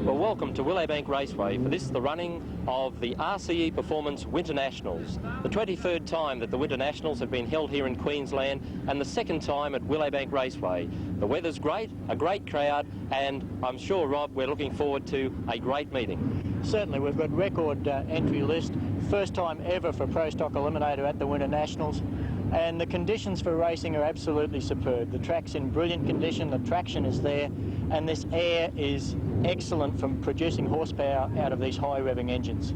Well, welcome to Willowbank Raceway for this, the running of the RCE Performance Winternationals. The 23rd time that the Winternationals have been held here in Queensland and the second time at Willowbank Raceway. The weather's great, a great crowd, and I'm sure, Rob, we're looking forward to a great meeting. Certainly, we've got record entry list, first time ever for Pro Stock Eliminator at the Winternationals. And the conditions for racing are absolutely superb. The track's in brilliant condition, the traction is there, and this air is excellent from producing horsepower out of these high revving engines.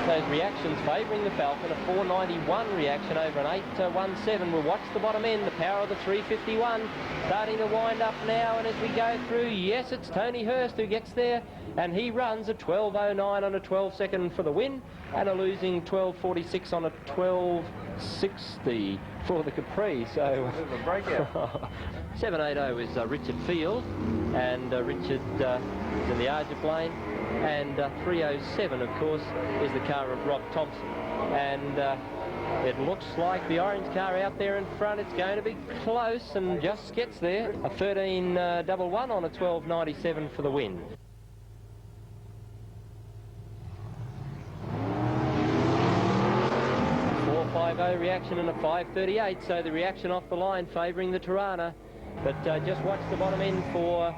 Those reactions favouring the Falcon, a 491 reaction over an 817. We'll watch the bottom end, the power of the 351 starting to wind up now, and as we go through, yes, it's Tony Hurst who gets there, and he runs a 12.09 on a 12 second for the win, and a losing 12.46 on a 12.60 for the Capri. So 780 is Richard Field, and Richard is in the Argent lane. And 307, of course, is the car of Rob Thompson. And it looks like the orange car out there in front, it's going to be close and just gets there. A 13.11 on a 12.97 for the win. Reaction and a 5.38, so the reaction off the line favouring the Tirana. But just watch the bottom end for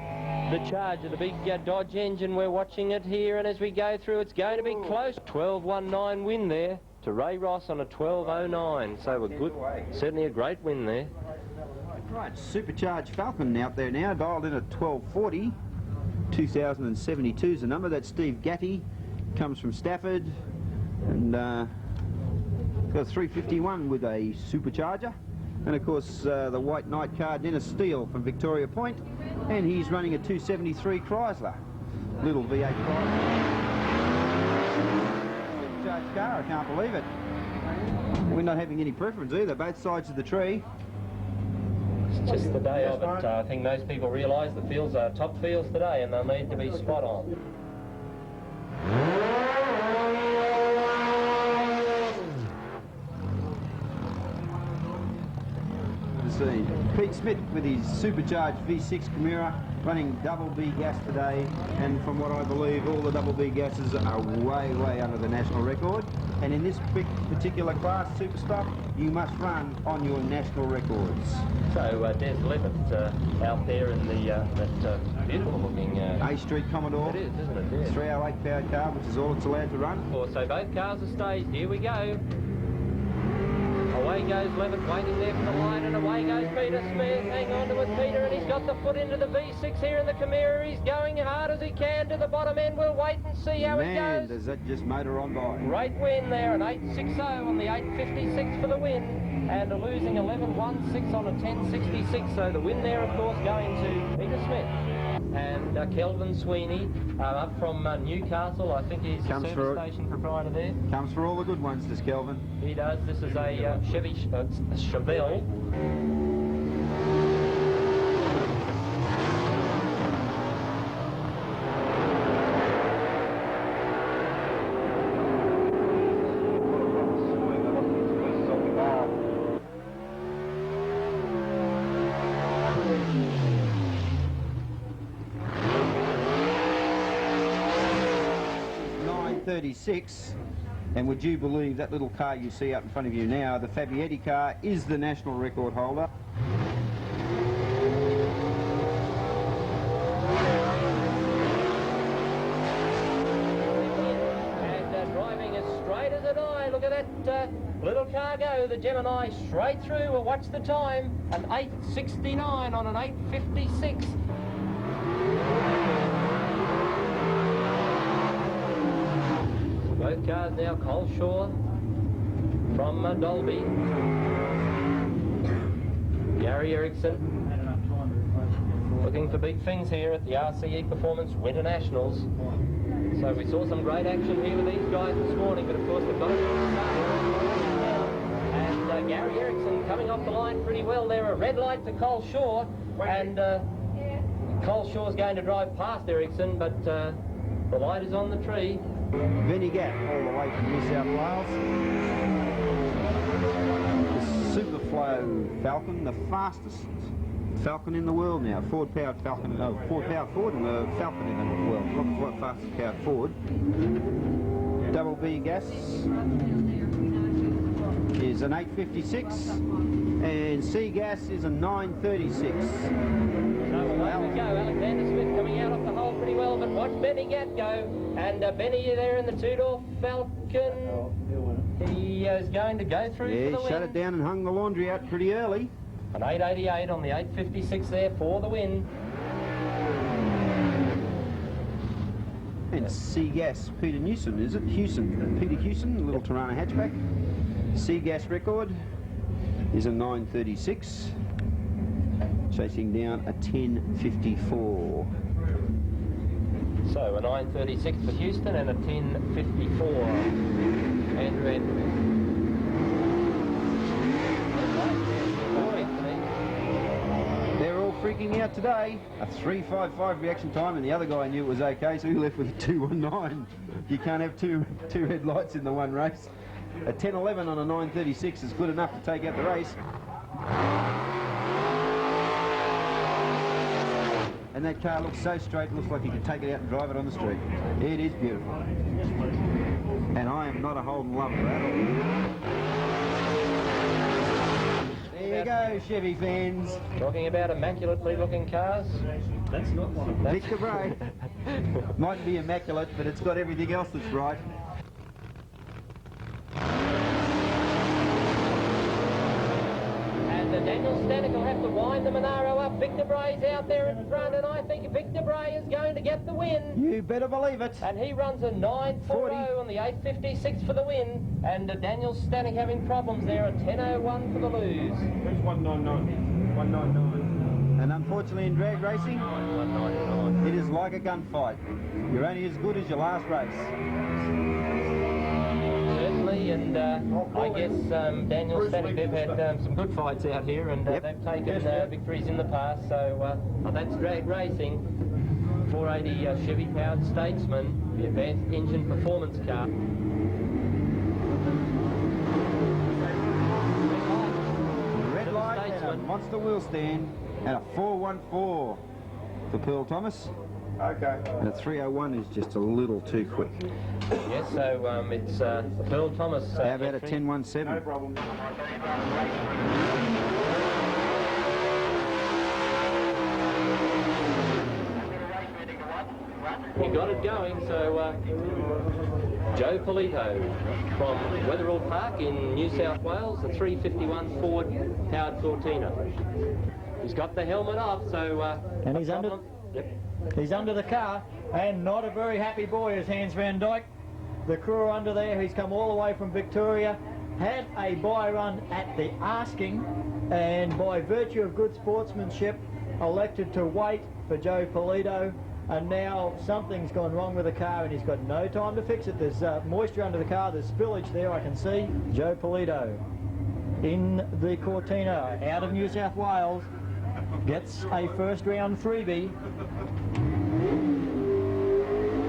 the charge of the big Dodge engine. We're watching it here, and as we go through, it's going to be close. 12.19 win there to Ray Ross on a 12.09, so a good, certainly a great win there. Right, supercharged Falcon out there now, dialed in at 12.40. 2072 is the number. That's Steve Gatty, comes from Stafford, and got a 351 with a supercharger. And of course the White Knight car, Dennis Steele from Victoria Point, and he's running a 273 Chrysler, little V8 Chrysler. Supercharged car, I can't believe it. We're not having any preference either, both sides of the tree. It's just the day of it. I think most people realise the fields are top fields today, and they'll need to be spot on. Pete Smith with his supercharged V6 Chimera running double B gas today, and from what I believe all the double B gases are way under the national record, and in this particular class, super stock, you must run on your national records. So Des Levitt out there in the that beautiful looking A Street Commodore. It is, isn't it? Yeah. 308 powered car, which is all it's allowed to run. So both cars are staged. Here we go. Away goes Levitt, waiting there for the line, and away goes Peter Smith. Hang on to it, Peter, and he's got the foot into the V6 here in the Chimera. He's going hard as he can to the bottom end. We'll wait and see how it goes. Does that just motor on by? Great win there, an 8.60 on the 8.56 for the win, and a losing 11.16 on a 10.66. So the win there, of course, going to Peter Smith. And Kelvin Sweeney, up from Newcastle. I think he's the service station proprietor there. Comes for all the good ones, does Kelvin? He does. This is a Chevy Chevelle. 36, and would you believe that little car you see out in front of you now, the Fabietti car, is the national record holder. And driving as straight as an eye. Look at that little car go, the Gemini, straight through. We'll watch the time, an 8.69 on an 8.56. Both cars now, Coleshaw from Dolby. Gary Erickson looking for big things here at the RCE Performance Winternationals. So we saw some great action here with these guys this morning, but of course they've got to start. And Gary Erickson coming off the line pretty well there. A red light to Coleshaw, and Coleshaw's going to drive past Erickson, but the light is on the tree. Vinnie Gap all the way from New South Wales. The Superflow Falcon, the fastest Falcon in the world now. Ford-powered Falcon, Ford-powered Ford and the Falcon in the world. Not fastest powered Ford. Double B gas is an 856 and C gas is a 936. So away we go. Alexander Smith coming out off the hole pretty well, but watch Benny Gatt go. And Benny there in the two-door Falcon. He is going to go through for the win. Shut it down and hung the laundry out pretty early. An 888 on the 856 there for the win. And C gas, Peter Newson, is it? Hewson. Peter Hewson, little Tirana hatchback. C gas record is a 936. Chasing down a 1054. So a 936 for Houston and a 1054. Andrew. They're all freaking out today. A 355 reaction time, and the other guy knew it was okay, so he left with a 219. You can't have two red lights in the one race. A 1011 on a 936 is good enough to take out the race. And that car looks so straight, looks like you can take it out and drive it on the street. It is beautiful. And I am not a Holden lover at all. There you go, Chevy fans. Talking about immaculately looking cars. That's not one of them. Victor Bray. Might be immaculate, but it's got everything else that's right. And Daniel Stanek will have to wind the Monaro up. Victor Bray's out there in front, and I think Victor Bray is going to get the win. You better believe it. And he runs a 940 on the 856 for the win. And Daniel Stanek having problems there, a 1001 for the lose. Who's 199? 199. And unfortunately in drag racing, it is like a gunfight. You're only as good as your last race. Certainly, and I guess Daniel Stanek, they've had some good fights out here, and they've taken victories in the past, so that's drag racing. 480 Chevy powered Statesman, the advanced engine performance car. Red light and a monster wheel stand and a 414 for Pearl Thomas. Okay. And a 301 is just a little too quick. Yes, so it's Pearl Thomas. How about a entry. 1017? No problem. He got it going, so Joe Polito from Wetherall Park in New South Wales, the 351 Ford powered Cortina. He's got the helmet off, so... And he's under... He's under the car, and not a very happy boy is Hans van Dyke. The crew under there, he's come all the way from Victoria, had a buy run at the asking, and by virtue of good sportsmanship, elected to wait for Joe Polito, and now something's gone wrong with the car and he's got no time to fix it. There's moisture under the car, there's spillage there, I can see. Joe Polito in the Cortina, out of New South Wales, gets a first round freebie.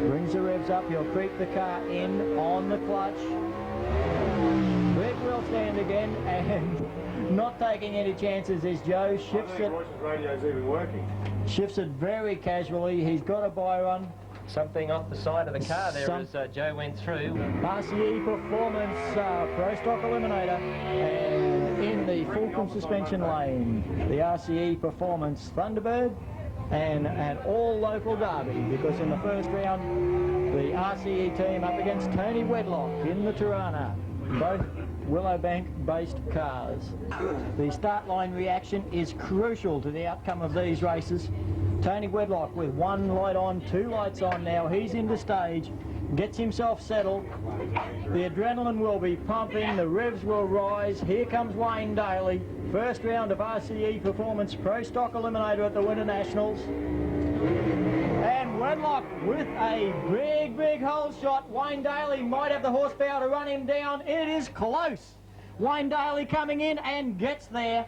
Brings the revs up, he'll creep the car in on the clutch. Big wheel stand again, and not taking any chances is Joe. Shifts it. Radio's even working. Shifts it very casually. He's got a buy run. Something off the side of the car there as Joe went through. RCE Performance Pro Stock Eliminator, and in the Fulcrum suspension lane, the RCE Performance Thunderbird, and an all-local derby, because in the first round, the RCE team up against Tony Wedlock in the Tirana, both Willowbank-based cars. The start line reaction is crucial to the outcome of these races. Tony Wedlock with one light on, two lights on now. He's into stage, gets himself settled. The adrenaline will be pumping, the revs will rise. Here comes Wayne Daly. First round of RCE Performance Pro Stock Eliminator at the Winternationals. And Wedlock with a big hole shot. Wayne Daly might have the horsepower to run him down. It is close. Wayne Daly coming in and gets there.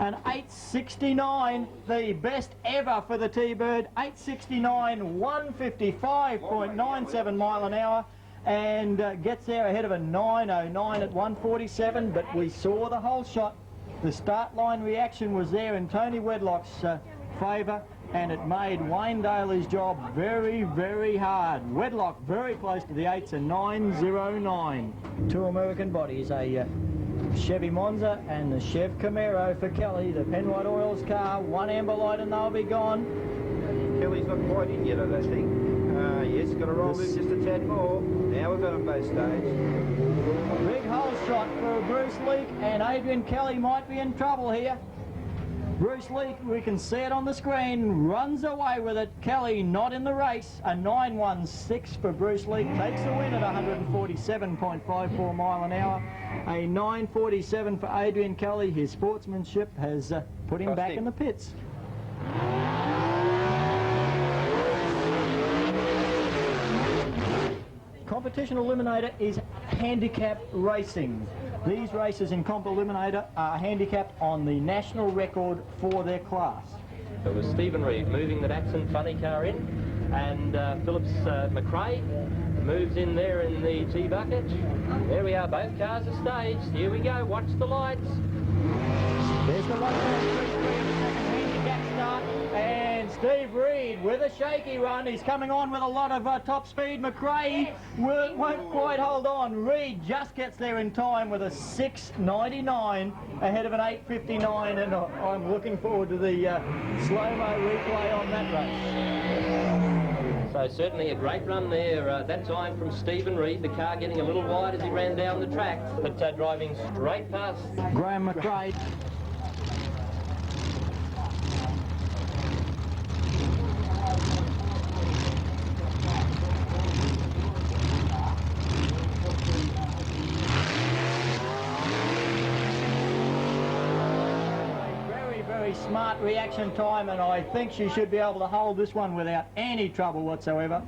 An 869, the best ever for the T-Bird. 869, 155.97 mile an hour, and gets there ahead of a 909 at 147, but we saw the whole shot. The start line reaction was there in Tony Wedlock's favour, and it made Wayne Daly's job very, very hard. Wedlock very close to the 8s, a 9.09. Two American bodies, a Chevy Monza and the Chev Camaro for Kelly, the Penrite Oils car, one amber light and they'll be gone. Kelly's not quite in yet, I don't think. Yes, got to roll move just a tad more. Now we've got them both staged. Big hole shot for Bruce Leake, and Adrian Kelly might be in trouble here. Bruce Leake, we can see it on the screen, runs away with it. Kelly not in the race. A 9.16 for Bruce Leake, takes the win at 147.54 mile an hour. A 9.47 for Adrian Kelly. His sportsmanship has put him back in the pits. Competition Eliminator is handicap racing. These races in Comp Eliminator are handicapped on the national record for their class. It was Stephen Reed moving the Datsun funny car in, and Phillips McRae moves in there in the T-bucket. There we are, both cars are staged. Here we go, watch the lights. There's the 1-2-3-3 of the second handicap start, and Steve Reed with a shaky run. He's coming on with a lot of top speed. McRae won't quite hold on. Reed just gets there in time with a 6.99 ahead of an 8.59, and I'm looking forward to the slow-mo replay on that race. So certainly a great run there that time from Stephen Reed, the car getting a little wide as he ran down the track, but driving straight past Graham McRae. Smart reaction time, and I think she should be able to hold this one without any trouble whatsoever.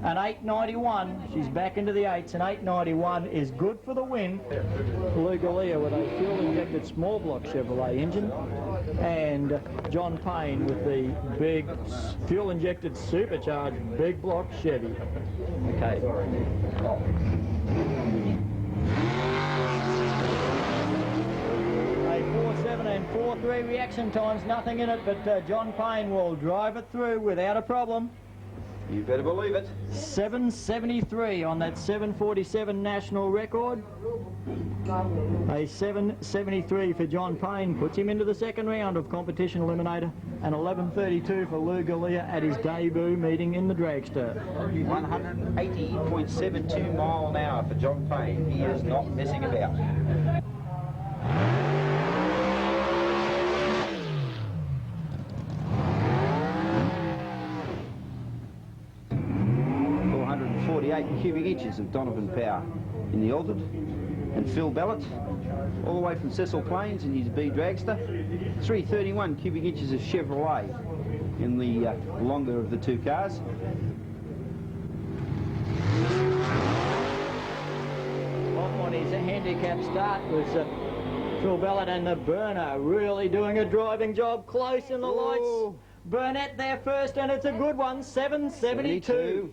An 8.91, she's back into the 8s, and 8.91 is good for the win. Lou Galea with a fuel-injected small block Chevrolet engine, and John Payne with the big fuel-injected supercharged big block Chevy. Okay. 4.7 and 4.3 reaction times, nothing in it, but John Payne will drive it through without a problem. You better believe it. 7.73 on that 7.47 national record. A 7.73 for John Payne puts him into the second round of Competition Eliminator, and 11.32 for Lou Galea at his debut meeting in the dragster. 180.72 mile an hour for John Payne. He is not messing about. 48 cubic inches of Donovan power in the altered, and Phil Ballett all the way from Cecil Plains in his B dragster. 331 cubic inches of Chevrolet in the longer of the two cars. On his handicap start was Phil Ballett, and the Burner really doing a driving job close in the lights. Burnett there first, and it's a good one, 7.72.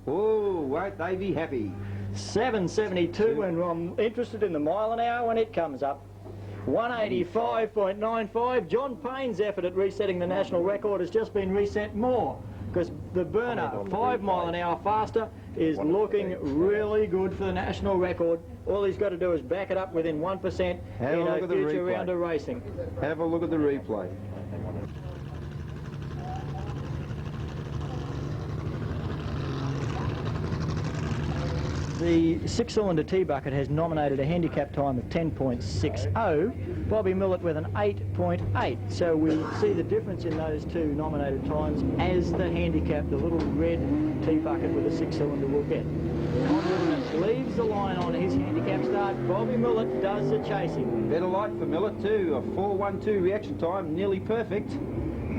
Oh, won't they be happy? 7.72, and I'm interested in the mile an hour when it comes up. 185.95. John Payne's effort at resetting the national record has just been reset more, because the Burner, 5 mile an hour faster, is looking really good for the national record. All he's got to do is back it up within 1% in a future round of racing. Have a look at the replay. The 6-cylinder T-bucket has nominated a handicap time of 10.60. Bobby Millett with an 8.8. So we see the difference in those two nominated times as the handicap, the little red T-bucket with a 6-cylinder will get. Leaves the line on his handicap start. Bobby Millett does the chasing. Better light for Millett too. A 4.12 reaction time, nearly perfect.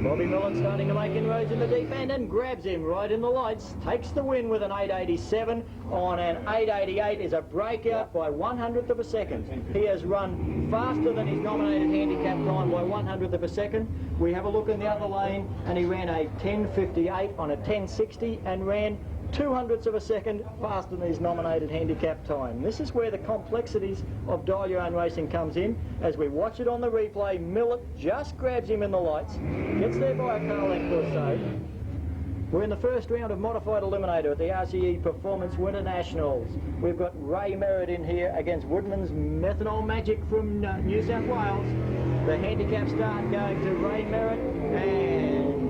Bobby Millett starting to make inroads in the deep end and grabs him right in the lights. Takes the win with an 8.87 on an 8.88 is a breakout by 1/100th of a second. He has run faster than his nominated handicap time by 1/100th of a second. We have a look in the other lane, and he ran a 10.58 on a 10.60 and ran 0.02 of a second faster than his nominated handicap time. This is where the complexities of dial your own racing comes in. As we watch it on the replay, Millet just grabs him in the lights, gets there by a car length or so. We're in the first round of modified eliminator at the RCE Performance Winternationals. We've got Ray Merritt in here against Woodman's Methanol Magic from New South Wales. The handicap start going to Ray Merritt, and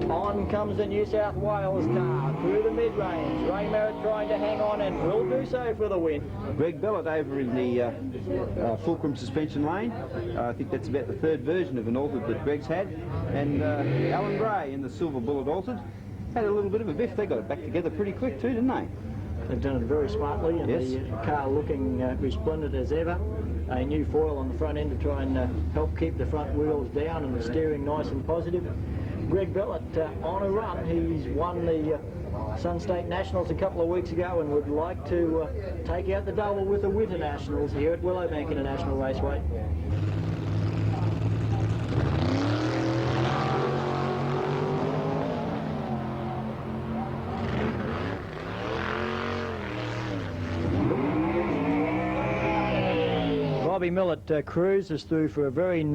on comes the New South Wales car through the mid-range. Ray Merritt trying to hang on and will do so for the win. Greg Bellett over in the fulcrum suspension lane. I think that's about the third version of an altered that Greg's had. And Alan Gray in the Silver Bullet altered. Had a little bit of a biff. They got it back together pretty quick too, didn't they? They've done it very smartly, and yes. The car looking resplendent as ever. A new foil on the front end to try and help keep the front wheels down and the steering nice and positive. Greg Bellett on a run. He's won the Sun State Nationals a couple of weeks ago and would like to take out the double with the Winternationals here at Willowbank International Raceway. Bobby Millet cruises through for a very easy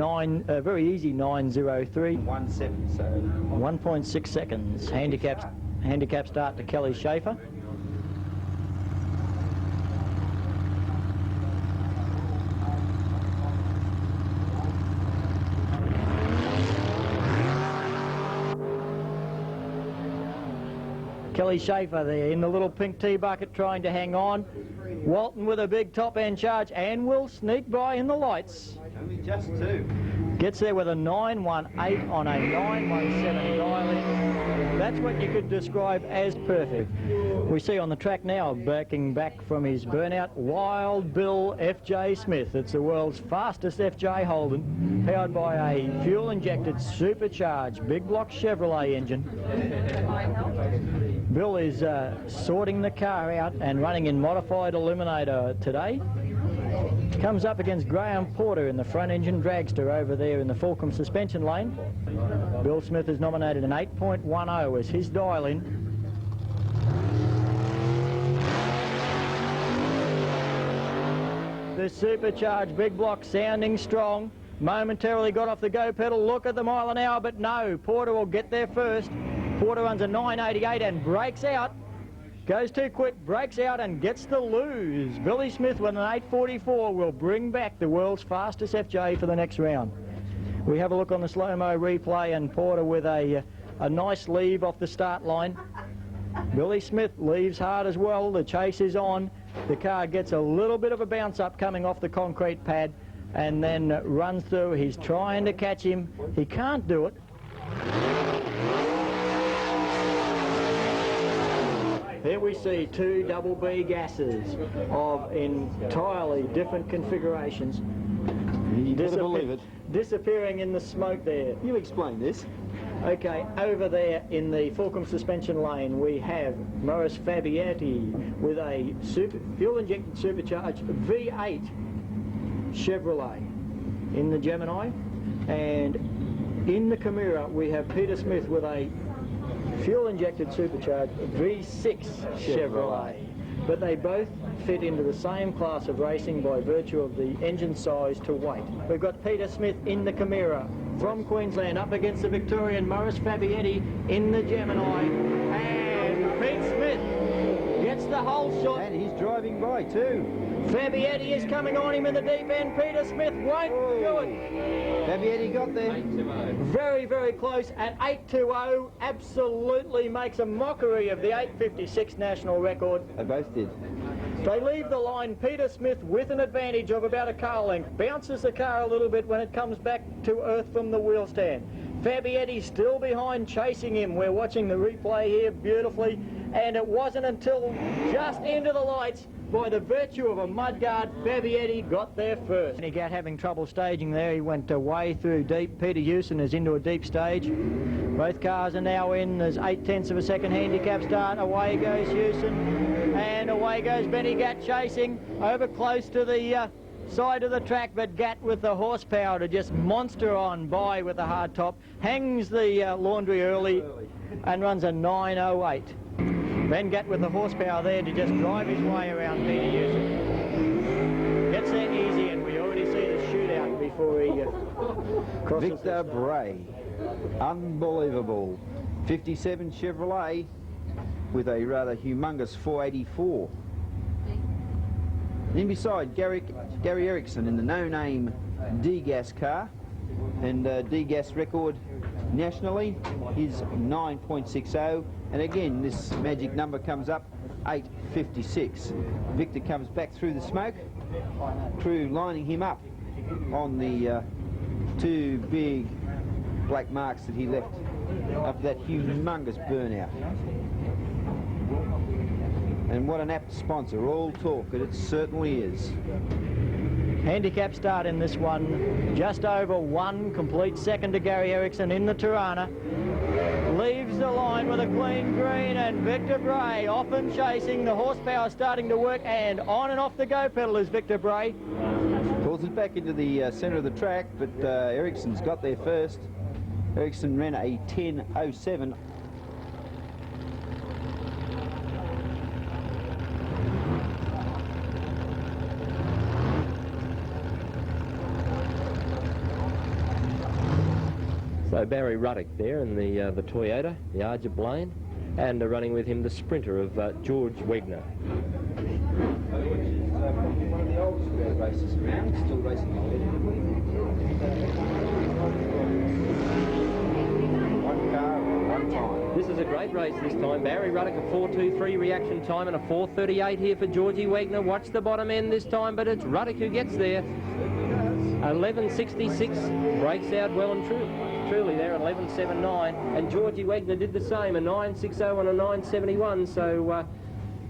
9.03. 1.7, so 1.6 seconds. Handicap start to Kelly Schaefer. Kelly Schaefer there in the little pink tea bucket trying to hang on. Walton with a big top end charge and will sneak by in the lights. only just two. Gets there with a 9.18 on a 9.17 dial-in. That's what you could describe as perfect. We see on the track now, backing back from his burnout, Wild Bill FJ Smith. It's the world's fastest FJ Holden, powered by a fuel-injected supercharged big block Chevrolet engine. Bill is sorting the car out and running in modified eliminator today. Comes up against Graham Porter in the front engine dragster over there in the Fulcrum suspension lane. Bill Smith has nominated an 8.10 as his dial-in. The supercharged big block sounding strong. Momentarily got off the go pedal. Look at the mile an hour, but no, Porter will get there first. Porter runs a 9.88 and breaks out. Goes too quick, breaks out and gets the lose. Billy Smith with an 8.44 will bring back the world's fastest FJ for the next round. We have a look on the slow-mo replay, and Porter with a nice leave off the start line. Billy Smith leaves hard as well. The chase is on. The car gets a little bit of a bounce up coming off the concrete pad and then runs through. He's trying to catch him. He can't do it. Here we see two double B gases of entirely different configurations. You better believe it. Disappearing in the smoke there. You explain this. Okay, over there in the Fulcrum suspension lane we have Morris Fabietti with a fuel-injected supercharged V8 Chevrolet in the Gemini, and in the Chimera we have Peter Smith with a fuel-injected supercharged V6 Chevrolet. But they both fit into the same class of racing by virtue of the engine size to weight. We've got Peter Smith in the Chimera from Queensland up against the Victorian Morris Fabietti in the Gemini. And Pete Smith gets the whole shot. And he's driving by too. Fabietti is coming on him in the deep end. Peter Smith won't do it. Fabietti got there. Very, very close at 8.20. Absolutely makes a mockery of the 8.56 national record. They both did. They leave the line, Peter Smith with an advantage of about a car length. Bounces the car a little bit when it comes back to earth from the wheel stand. Fabietti still behind, chasing him. We're watching the replay here beautifully. And it wasn't until just into the lights, by the virtue of a mudguard, Fabietti got there first. He got having trouble staging there. He went way through deep. Peter Hewson is into a deep stage. Both cars are now in. There's 0.8 of a second handicap start. Away goes Hewson. And away goes Benny Gatt chasing over close to the side of the track, but Gatt with the horsepower to just monster on by with the hard top. Hangs the laundry early and runs a 9.08. Van Gatt with the horsepower there to just drive his way around Peter Hewson. Gets there easy, and we already see the shootout before he crosses. Victor Bray, unbelievable. 57 Chevrolet with a rather humongous 484. And beside Gary Ericsson in the no-name D-Gas car, and D-Gas record nationally is 9.60, and again this magic number comes up 8.56. Victor comes back through the smoke, Crew lining him up on the two big black marks that he left after that humongous burnout. And what an apt sponsor, All Talk, and it certainly is. Handicap start in this one, just over 1 complete second to Gary Ericsson in the Tirana. Leaves the line with a clean green, and Victor Bray off and chasing. The horsepower starting to work, and on and off the go pedal is Victor Bray. Pulls it back into the centre of the track, but Ericsson's got there first. Ericsson ran a 10.07. So Barry Ruddock there in the Toyota, the Argent Blaine, and running with him the sprinter of George Wegner. One of the oldest races around, still racing competitively. One car, one time. This is a great race this time. Barry Ruddock, a 4.23 reaction time and a 4.38 here for Georgie Wegner. Watch the bottom end this time, but it's Ruddock who gets there. 11.66, breaks out well and truly there at 11.79, and Georgie Wegner did the same, a 9.60 and a 9.71, so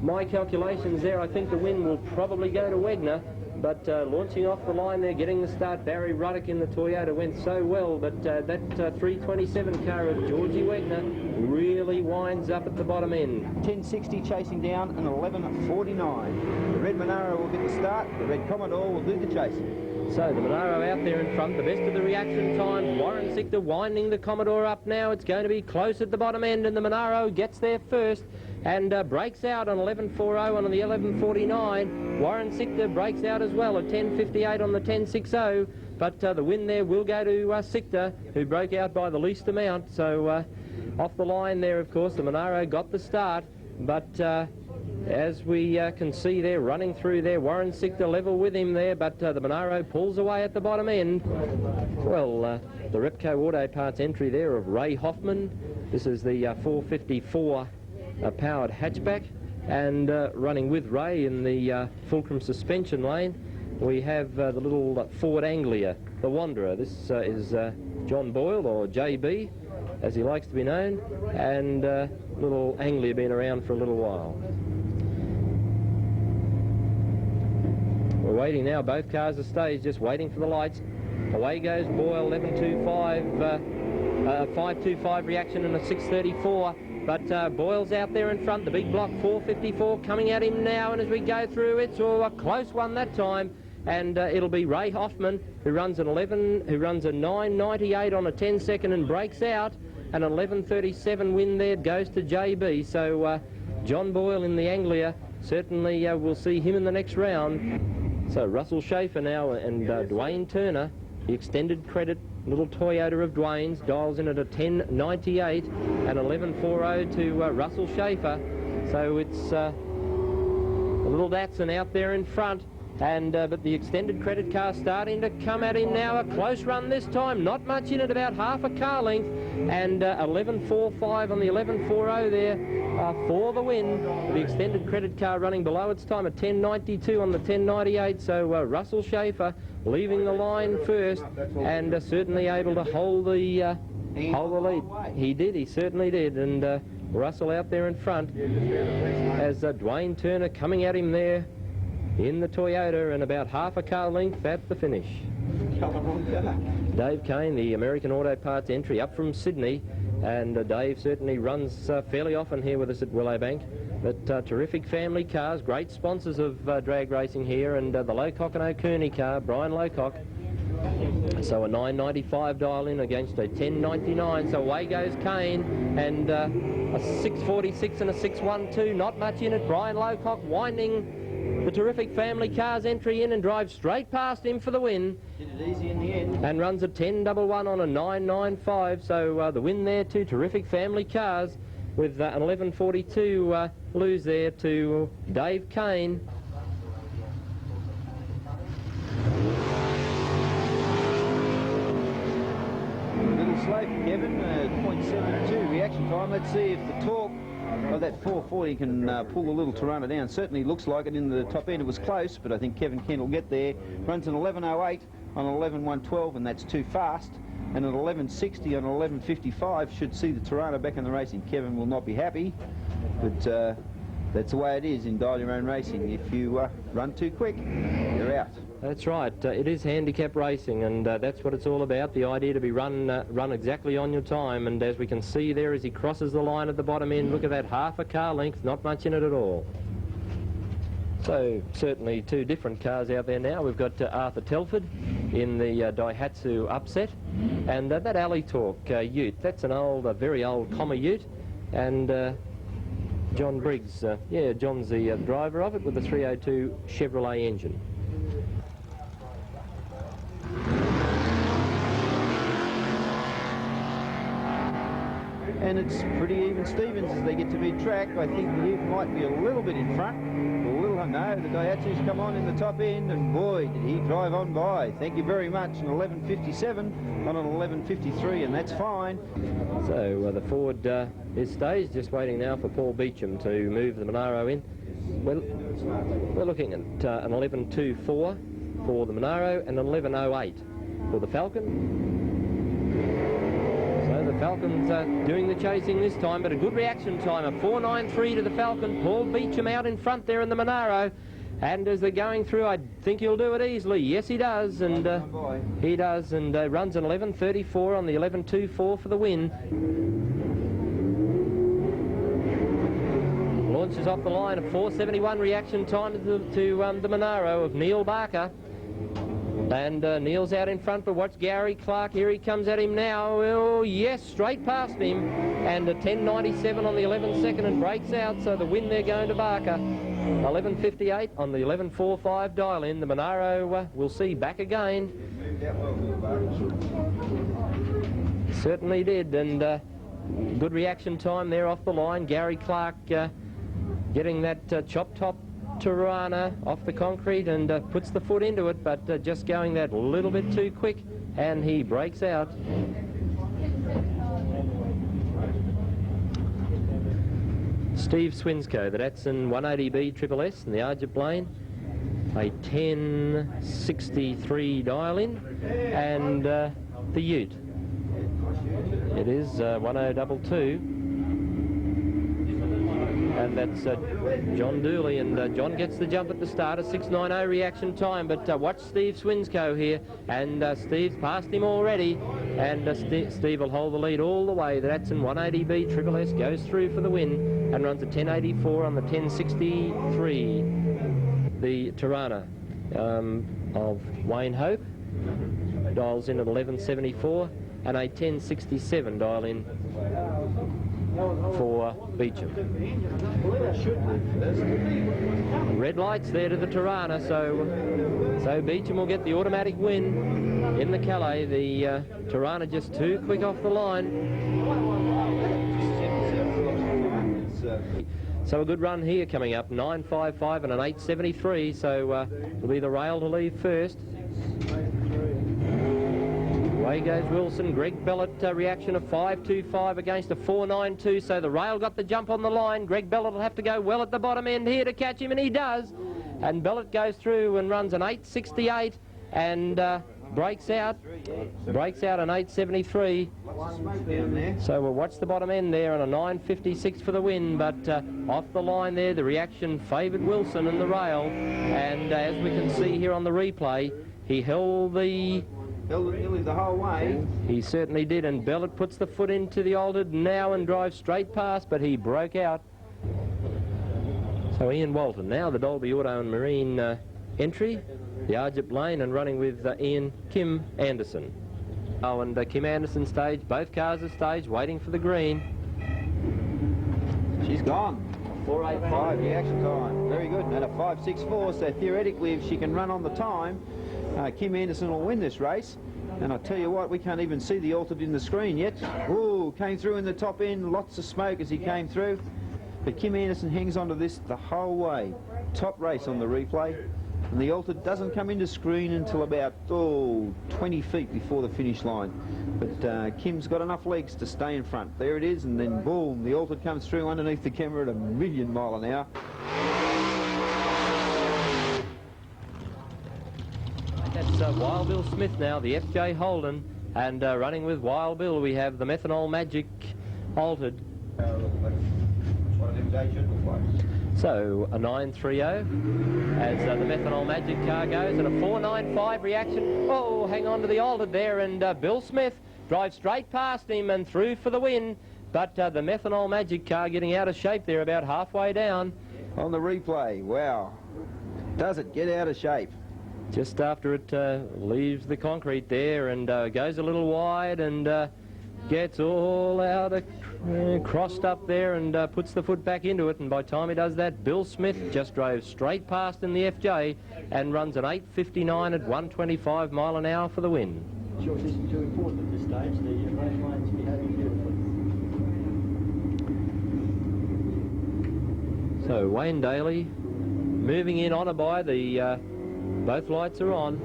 my calculations there, I think the win will probably go to Wegner, but launching off the line there, getting the start, Barry Ruddock in the Toyota went so well, but that 327 car of Georgie Wegner really winds up at the bottom end. 10.60 chasing down and 11.49. The red Monaro will get the start, the red Commodore will do the chasing. So the Monaro out there in front, the best of the reaction times. Warren Sichter winding the Commodore up now. It's going to be close at the bottom end, and the Monaro gets there first and breaks out on 11.40 on the 11.49. Warren Sichter breaks out as well at 10.58 on the 10.60, but the win there will go to Sichter, who broke out by the least amount. So off the line there, of course, the Monaro got the start, but as we can see there, running through there, Warren Sichter level with him there, but the Monaro pulls away at the bottom end. Well, the Repco Auto Parts entry there of Ray Hoffman. This is the 454 powered hatchback, and running with Ray in the Fulcrum suspension lane, we have the little Ford Anglia, the Wanderer. This is John Boyle, or JB, as he likes to be known, and little Anglia been around for a little while. We're waiting now, both cars are staged, just waiting for the lights. Away goes Boyle, 11.25, 5.25 reaction and a 6.34. But Boyle's out there in front, the big block 4.54 coming at him now, and as we go through, it's a close one that time. And it'll be Ray Hoffman, who runs an 9.98 on a 10 second and breaks out. An 11.37 win there goes to JB. So John Boyle in the Anglia, certainly we'll see him in the next round. So Russell Schaefer now and Dwayne Turner, the extended credit little Toyota of Dwayne's, dials in at a 10.98 and 11.40 to Russell Schaefer. So it's a little Datsun out there in front. And but the extended credit car starting to come at him now. A close run this time, not much in it, about half a car length, and 11.45 on the 11.40 there for the win. The extended credit car running below its time at 10.92 on the 10.98. So Russell Schaefer leaving the line first, and certainly able to hold the lead. He did, he certainly did, and Russell out there in front as Dwayne Turner coming at him there in the Toyota, and about half a car length at the finish. Dave Kane, the American Auto Parts entry up from Sydney, and Dave certainly runs fairly often here with us at Willowbank. But terrific family cars, great sponsors of drag racing here, and the Lowcock and O'Kearney car, Brian Lowcock. So a 9.95 dial in against a 10.99. So away goes Kane, and a 6.46 and a 6.12. Not much in it. Brian Lowcock winding the Terrific Family Cars entry in and drives straight past him for the win. Did it easy in the end. And runs a 10.11 on a 9.95. So the win there to Terrific Family Cars with an 11.42 lose there to Dave Kane. Slow for Kevin, 0.72 reaction time. Let's see if the torque of that 440 can pull the little Tirana down. Certainly looks like it in the top end. It was close, but I think Kevin Kent will get there. Runs an 11.08 on an 11.112, and that's too fast. And an 11.60 on an 11.55 should see the Tirana back in the racing. Kevin will not be happy, but that's the way it is in dial your own racing. If you run too quick, you're out. That's right. It is handicap racing, and that's what it's all about. The idea to be run exactly on your time. And as we can see there, as he crosses the line at the bottom end, look at that, half a car length, not much in it at all. So certainly two different cars out there now. We've got Arthur Telford in the Daihatsu Upset, and that Alley Talk Ute. That's an old, very old Comma Ute, and John Briggs. Yeah, John's the driver of it with the 302 Chevrolet engine. And it's pretty even Stevens as they get to mid-track. I think the Ute might be a little bit in front. No, the Daihatsu's come on in the top end, and boy, did he drive on by. Thank you very much. An 11.57 on an 11.53, and that's fine. So the Ford is staged, just waiting now for Paul Beecham to move the Monaro in. We're looking at an 11.24 for the Monaro and an 11.08 for the Falcon. The Falcon's doing the chasing this time, but a good reaction time, a 4.93 to the Falcon. Paul Beecham out in front there in the Monaro, and as they're going through, I think he'll do it easily. Yes, he does, and he does, and runs an 11.34 on the 11.24 for the win. Launches off the line, a 4.71 reaction time to the Monaro of Neil Barker. And Neil's out in front, but watch Gary Clark. Here he comes at him now. Oh, yes, straight past him. And a 10.97 on the 11 second and breaks out. So the win there going to Barker. 11.58 on the 11.45 dial in. The Monaro we'll see back again. Certainly did. And good reaction time there off the line. Gary Clark getting that chop top Tirana off the concrete and puts the foot into it, but just going that little bit too quick, and he breaks out. Steve Swinscoe, the Datsun 180B Triple S in the Argent Lane, a 10.63 dial in, and the Ute. It is 1022. And that's John Dooley, and John gets the jump at the start, a 6.90 reaction time, but watch Steve Swinscoe here, and Steve's passed him already, and Steve will hold the lead all the way. The Datsun 180B Triple S goes through for the win and runs a 10.84 on the 10.63. The Tirana of Wayne Hope dials in at 11.74 and a 10.67 dial in for Beecham. Red lights there to the Tirana, so Beecham will get the automatic win in the Calais. The Tirana just too quick off the line. So a good run here coming up, 9.55 and an 8.73, so it'll be the rail to leave first. Away goes Wilson. Greg Bellett reaction of 5.25 against a 4.92, so the rail got the jump on the line. Greg Bellett will have to go well at the bottom end here to catch him, and he does. And Bellett goes through and runs an 8.68 and breaks out an 8.73. So we'll watch the bottom end there on a 9.56 for the win, but off the line there, the reaction favoured Wilson and the rail, and as we can see here on the replay, he held it nearly the whole way. He certainly did, and Bellett puts the foot into the altered now and drives straight past, but he broke out. So Ian Walton, now the Dolby Auto and Marine entry the Argip Lane and running with Kim Anderson. Oh, and Kim Anderson stage, both cars are staged, waiting for the green. She's gone. 4.85 reaction time. Very good. And a 5.64, so theoretically if she can run on the time, Kim Anderson will win this race. And I tell you what, we can't even see the altered in the screen yet. Ooh, came through in the top end, lots of smoke as he came through. But Kim Anderson hangs on to this the whole way. Top race on the replay. And the altered doesn't come into screen until about 20 feet before the finish line. But Kim's got enough legs to stay in front. There it is, and then boom, the altered comes through underneath the camera at 1,000,000 miles an hour. That's Wild Bill Smith now, the FJ Holden, and running with Wild Bill we have the Methanol Magic altered. So a 9.30 as the Methanol Magic car goes, and a 4.95 reaction. Oh, hang on to the altered there, and Bill Smith drives straight past him and through for the win. But the Methanol Magic car getting out of shape there about halfway down. On the replay, wow. Does it get out of shape? Just after it leaves the concrete there and goes a little wide and gets all out crossed up there and puts the foot back into it, and by the time he does that, Bill Smith just drove straight past in the FJ and runs an 8.59 at 125 mile an hour for the win. Sure, this isn't too important at this stage. The race line's behaving beautifully. So Wayne Daly moving in on a by the both lights are on,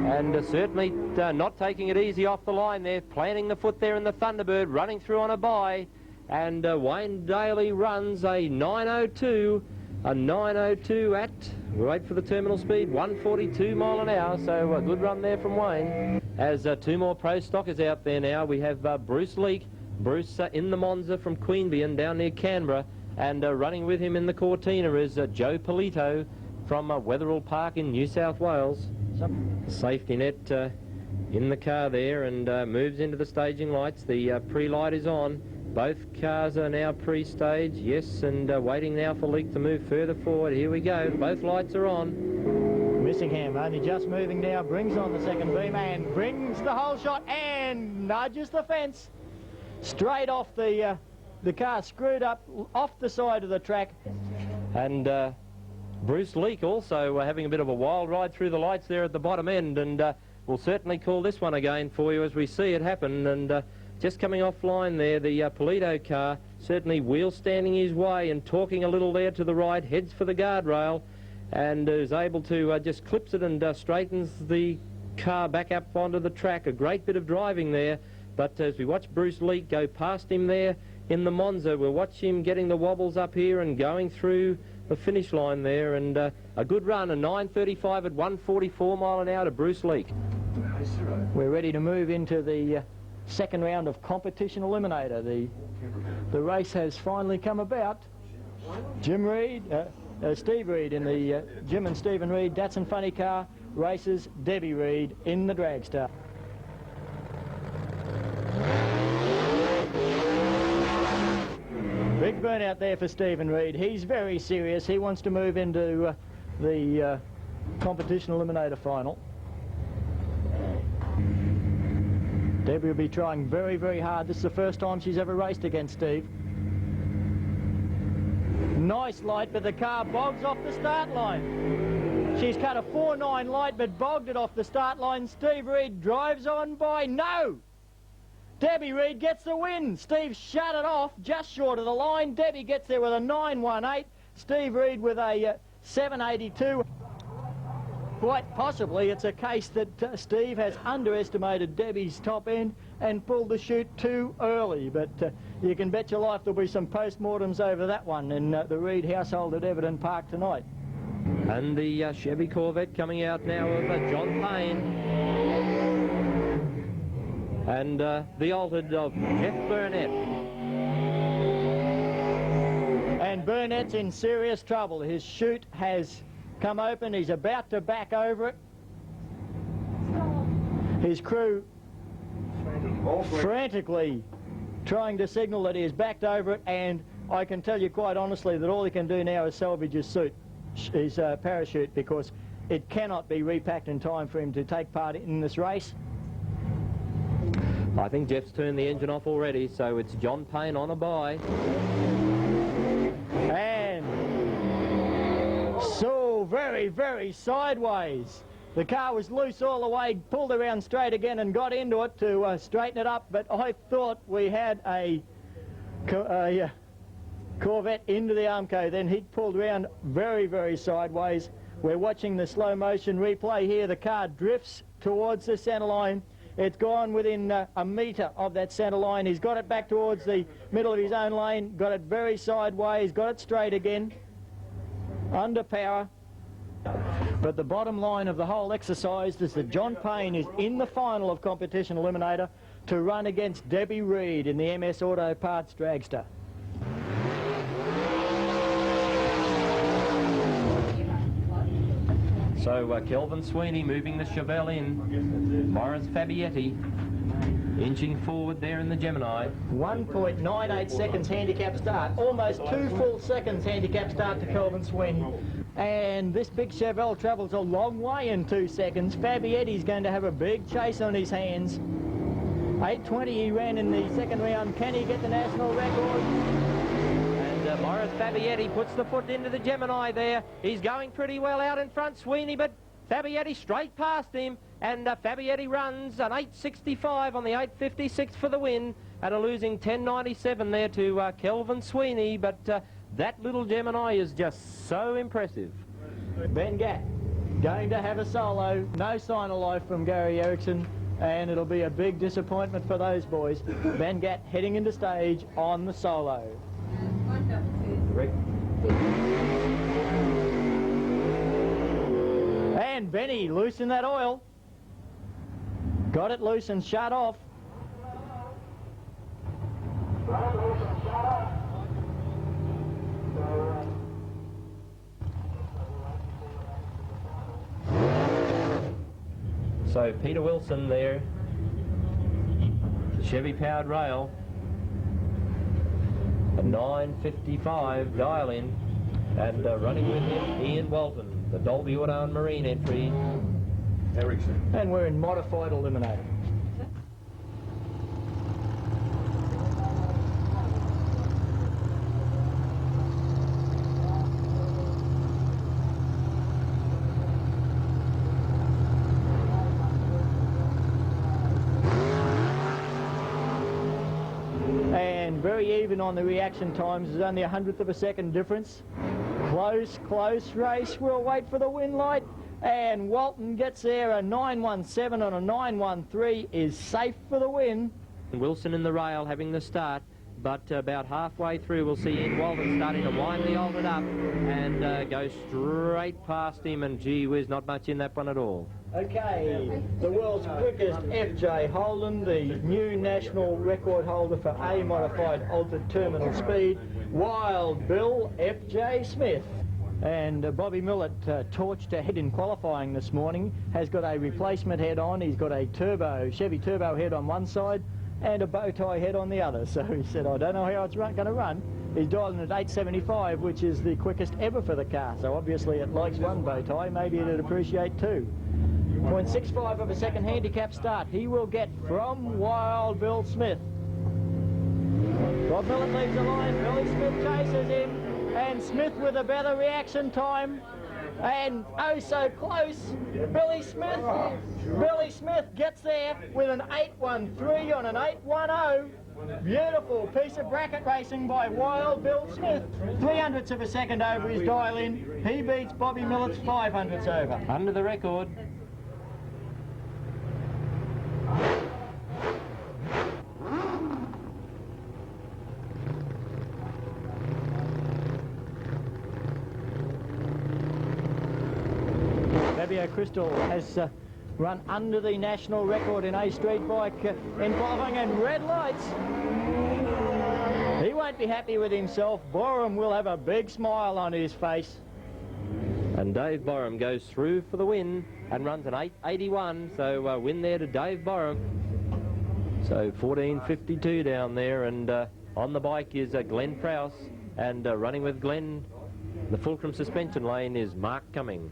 and certainly not taking it easy off the line there, planting the foot there in the Thunderbird, running through on a by, and Wayne Daly runs a 9.02 at, wait for the terminal speed, 142 mile an hour, so a good run there from Wayne. As two more pro stockers out there now, we have Bruce Leake, Bruce in the Monza from Queanbeyan down near Canberra, and running with him in the Cortina is Joe Polito from Wetherill Park in New South Wales. Safety net in the car there, and moves into the staging lights. The pre-light is on. Both cars are now pre-staged, yes, and waiting now for Leake to move further forward. Here we go, both lights are on. Missingham only just moving now, brings on the second beam and brings the whole shot and nudges the fence. Straight off the car, screwed up off the side of the track. And Bruce Leake also having a bit of a wild ride through the lights there at the bottom end, and we'll certainly call this one again for you as we see it happen. And just coming offline there, the Polito car certainly wheel standing his way and talking a little there to the right, heads for the guardrail, and is able to just clips it and straightens the car back up onto the track. A great bit of driving there, but as we watch Bruce Leake go past him there in the Monza, we'll watch him getting the wobbles up here and going through the finish line there, and a good run, a 9.35 at 144 mile an hour to Bruce Leake. We're ready to move into the second round of competition eliminator. The race has finally come about. Steve Reed in the Jim and Stephen Reed Datsun Funny car races Debbie Reed in the Dragstar. Big burnout there for Stephen Reed. He's very serious. He wants to move into the competition eliminator final. Debbie will be trying very, very hard. This is the first time she's ever raced against Steve. Nice light, but the car bogs off the start line. She's cut a 4.9 light, but bogged it off the start line. Steve Reed drives on by. No! Debbie Reed gets the win. Steve shut it off just short of the line. Debbie gets there with a 9.18. Steve Reed with a 7.82. Quite possibly it's a case that Steve has underestimated Debbie's top end and pulled the chute too early. But you can bet your life there'll be some post-mortems over that one in the Reed household at Everton Park tonight. And the Chevy Corvette coming out now of John Payne. And the altered of Jeff Burnett. And Burnett's in serious trouble. His chute has come open. He's about to back over it. His crew frantically trying to signal that he has backed over it, and I can tell you quite honestly that all he can do now is salvage his suit, his parachute, because it cannot be repacked in time for him to take part in this race. I think Jeff's turned the engine off already, so it's John Payne on a bye. And so very, very sideways. The car was loose all the way, pulled around straight again and got into it to straighten it up, but I thought we had a Corvette into the Armco. Then he pulled around very, very sideways. We're watching the slow motion replay here. The car drifts towards the centre line. It's gone within a metre of that centre line. He's got it back towards the middle of his own lane, got it very sideways, got it straight again, under power. But the bottom line of the whole exercise is that John Payne is in the final of Competition Eliminator to run against Debbie Reed in the MS Auto Parts Dragster. So Kelvin Sweeney moving the Chevelle in. Morris Fabietti inching forward there in the Gemini. 1.98 seconds handicap start. Almost 2 full seconds handicap start to Kelvin Sweeney. And this big Chevelle travels a long way in 2 seconds. Fabietti's going to have a big chase on his hands. 8.20 he ran in the second round. Can he get the national record? And Morris Fabietti puts the foot into the Gemini there. He's going pretty well out in front, Sweeney, but Fabietti straight past him. And Fabietti runs an 8.65 on the 8.56 for the win, and a losing 10.97 there to Kelvin Sweeney. But that little Gemini is just so impressive. Ben Gatt going to have a solo. No sign of life from Gary Ericsson, and it'll be a big disappointment for those boys. Ben Gatt heading into stage on the solo. And Benny loosened that oil. Got it loose and shut off. So Peter Wilson there, Chevy powered rail, a 9.55 dial in, and running with him Ian Walton, the Dolby Auto and Marine entry. Ericsson. And we're in modified eliminator. And very even on the reaction times. There's only 100th of a second difference. Close race. We'll wait for the win light. And Walton gets there. A 9.17 on a 9.13 is safe for the win. Wilson in the rail having the start, but about halfway through we'll see Ian Walton starting to wind the altered up and go straight past him, and gee whiz, not much in that one at all. Okay, the world's quickest F.J. Holden, the new national record holder for A modified altered terminal speed, Wild Bill F.J. Smith. And Bobby Millett torched ahead in qualifying this morning, has got a replacement head on. He's got a Chevy turbo head on one side and a bow tie head on the other. So he said, I don't know how it's going to run. He's dialing at 8.75, which is the quickest ever for the car. So obviously it likes one bow tie, maybe it'd appreciate two. 0.65 of a second handicap start he will get from Wild Bill Smith. Bob Millett leaves the line, Billy Smith chases him. And Smith with a better reaction time, and oh so close. Billy Smith gets there with an 8.13 on an 8.10. Beautiful piece of bracket racing by Wild Bill Smith. 300ths of a second over his dial in. He beats Bobby Millett's 500ths over. Under the record. Fabio Crystal has run under the national record in A street bike in qualifying, and red lights. He won't be happy with himself. Borum will have a big smile on his face. And Dave Borum goes through for the win and runs an 8.81, so win there to Dave Borum. So 14.52 down there, and on the bike is Glenn Prowse, and running with Glenn, the Fulcrum suspension lane, is Mark Cumming.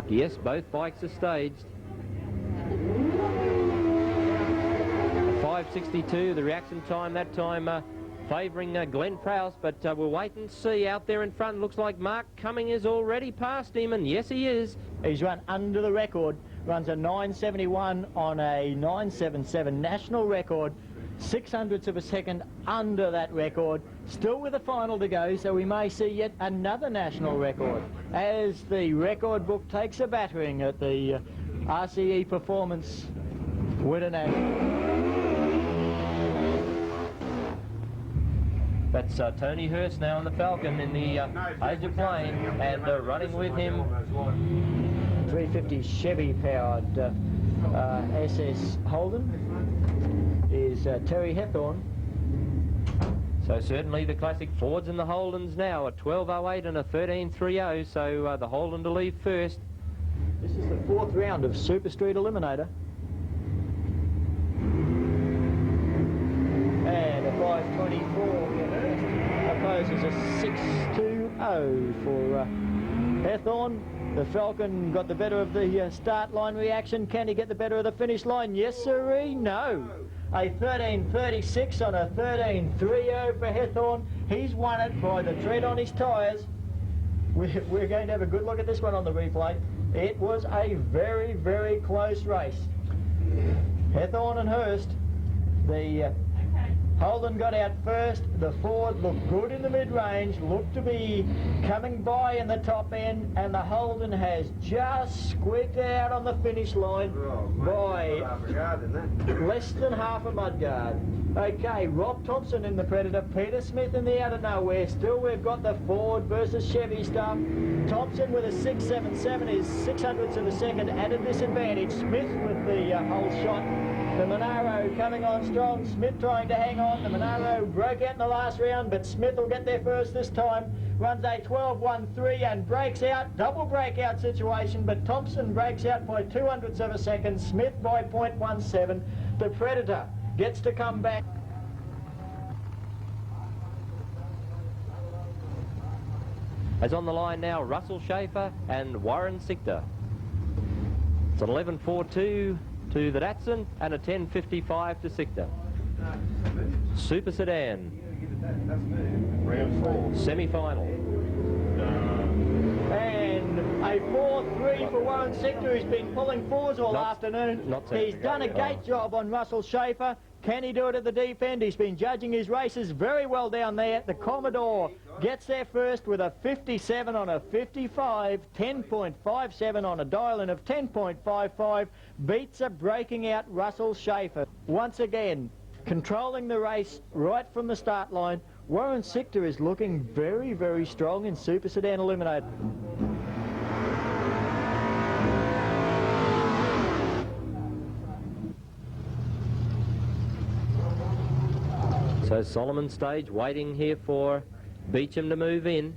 Yes, both bikes are staged. 5:62, the reaction time that time favouring Glenn Prowse, but we'll wait and see. Out there in front, looks like Mark Cumming is already past him, and yes, he is. He's run under the record, runs a 9:71 on a 9:77 national record, 600ths of a second under that record, still with a final to go, so we may see yet another national record as the record book takes a battering at the RCE Performance Winternationals. That's Tony Hurst now on the Falcon in the age of playing, and running with him 350 Chevy powered SS Holden is Terry Hethorn. So certainly the classic Fords and the Holdens now, a 12.08 and a 13.30, so the Holden to leave first. This is the fourth round of Super Street Eliminator. And a 5:24 opposes a 6:20 for Hethorn. The Falcon got the better of the start line reaction. Can he get the better of the finish line? Yes, sirree, no. A 13.36 on a 13.30 for Hethorn. He's won it by the tread on his tyres. We're going to have a good look at this one on the replay. It was a very, very close race. Hethorn and Hurst, the Holden got out first. The Ford looked good in the mid-range, looked to be coming by in the top end, and the Holden has just squeaked out on the finish line by less than half a mudguard. Okay, Rob Thompson in the Predator, Peter Smith in the Out of Nowhere. Still we've got the Ford versus Chevy stuff. Thompson with a 6.77 is 600ths of a second at a disadvantage. Smith with the whole shot. The Monaro coming on strong. Smith trying to hang on. The Monaro broke out in the last round, but Smith will get there first this time. Runs a 12.13 and breaks out. Double breakout situation, but Thompson breaks out by 200ths of a second. Smith by 0.17. The Predator gets to come back. As on the line now, Russell Schaefer and Warren Sichter. It's an 11.42 to the Datsun and a 10.55 to Sichter. Super Sedan. Round 4. Semi-final. And a 4.3 for Warren Sichter, who's been pulling fours all afternoon. He's done a gate job on Russell Schaefer. Can he do it at the deep end? He's been judging his races very well down there. The Commodore gets there first with a 57 on a 55, 10.57 on a dial-in of 10.55. Beats a breaking out Russell Schaefer. Once again, controlling the race right from the start line. Warren Sichter is looking very, very strong in Super Sedan Eliminator. So Solomon stage waiting here for Beecham to move in.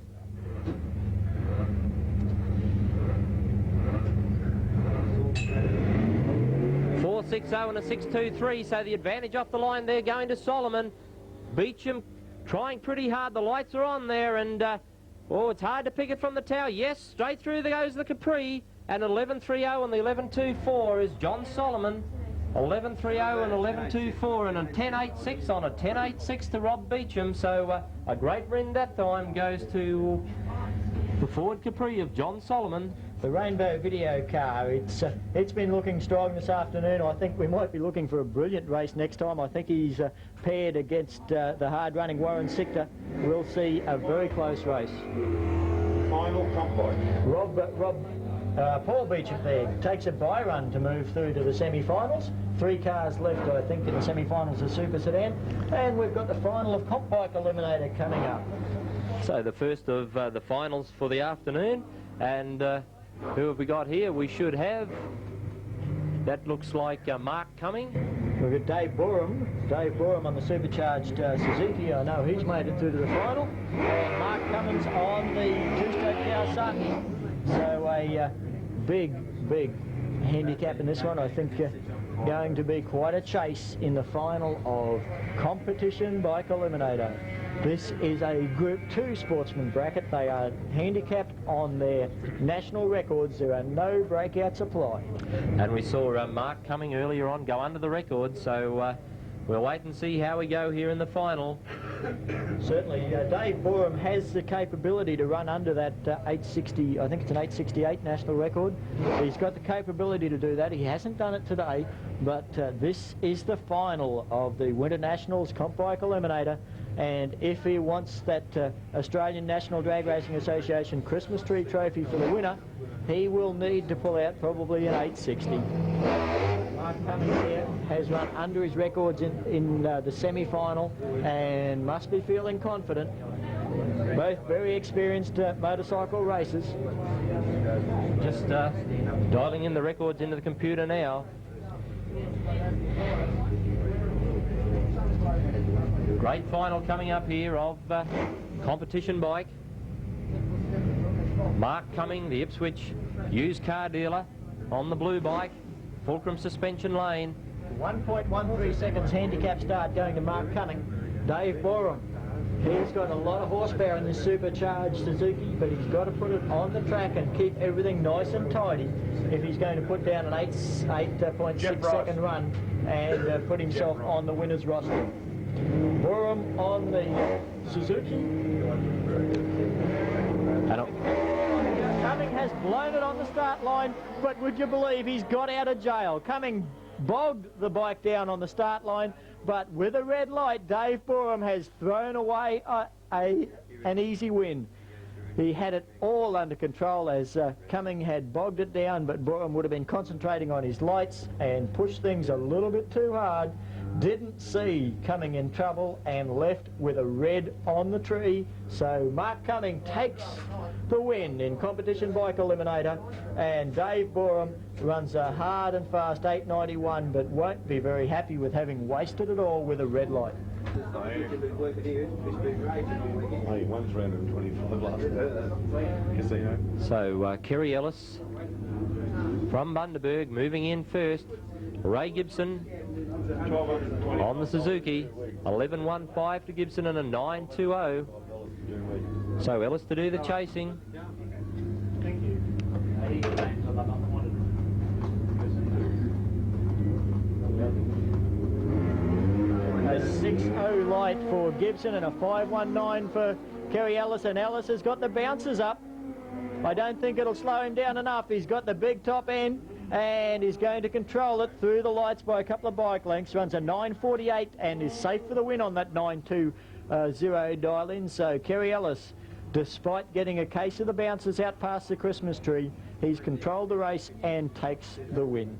.460 and a 6.23, so the advantage off the line there going to Solomon. Beecham trying pretty hard. The lights are on there, and oh, it's hard to pick it from the tower. Yes, straight through there goes the Capri, and 11.30 and the 11.24 is John Solomon. 11.30 and 11.24 and a 10.86 on a 10.86 to Rob Beecham. So a great win that time goes to the Ford Capri of John Solomon. The Rainbow video car, it's been looking strong this afternoon. I think we might be looking for a brilliant race next time. I think he's paired against the hard-running Warren Sichter. We'll see a very close race. Final comp bike. Paul Beecham there takes a bye run to move through to the semi-finals. 3 cars left, I think, in the semi-finals of Super Sedan. And we've got the final of Comp Bike Eliminator coming up. So the first of the finals for the afternoon. And who have we got here? We should have, that looks like Mark Cumming. We've got Dave Borum on the supercharged Suzuki. I know he's made it through to the final. And Mark Cummins on the 2-stroke Kawasaki. So a big handicap in this one. I think going to be quite a chase in the final of Competition Bike Eliminator. This is a Group 2 sportsman bracket. They are handicapped on their national records. There are no breakouts applied. And we saw Mark Cumming earlier on go under the record, so we'll wait and see how we go here in the final. Certainly, Dave Boreham has the capability to run under that 860, I think it's an 868 national record. He's got the capability to do that. He hasn't done it today, but this is the final of the Winternationals Comp Bike Eliminator. And if he wants that Australian National Drag Racing Association Christmas Tree Trophy for the winner, he will need to pull out probably an 860. Mark Cumming here has run under his records in the semi-final and must be feeling confident. Both very experienced motorcycle racers. Just dialing in the records into the computer now. Great final coming up here of competition bike. Mark Cumming, the Ipswich used car dealer, on the blue bike, Fulcrum suspension lane. 1.13 seconds handicap start going to Mark Cumming. Dave Boreham, he's got a lot of horsepower in this supercharged Suzuki, but he's got to put it on the track and keep everything nice and tidy if he's going to put down an 8.6 second run and put himself on the winner's roster. Boreham on the Suzuki. Cumming has blown it on the start line, but would you believe he's got out of jail? Cumming bogged the bike down on the start line, but with a red light, Dave Boreham has thrown away an easy win. He had it all under control as Cumming had bogged it down, but Boreham would have been concentrating on his lights and pushed things a little bit too hard. Didn't see Cumming in trouble and left with a red on the tree. So Mark Cumming takes the win in competition bike eliminator, and Dave Boreham runs a hard and fast 891, but won't be very happy with having wasted it all with a red light. One's round in 25 last casino. So Kerry Ellis from Bundaberg moving in first. Ray Gibson on the Suzuki, 11.15 to Gibson and a 9.20. So Ellis to do the chasing. A 6.0 light for Gibson and a 5.19 for Kerry Ellis, and Ellis has got the bouncers up. I don't think it'll slow him down enough. He's got the big top end and he's going to control it through the lights by a couple of bike lengths. Runs a 9.48 and is safe for the win on that 9.20 dial in. So Kerry Ellis, despite getting a case of the bouncers out past the Christmas tree, he's controlled the race and takes the win.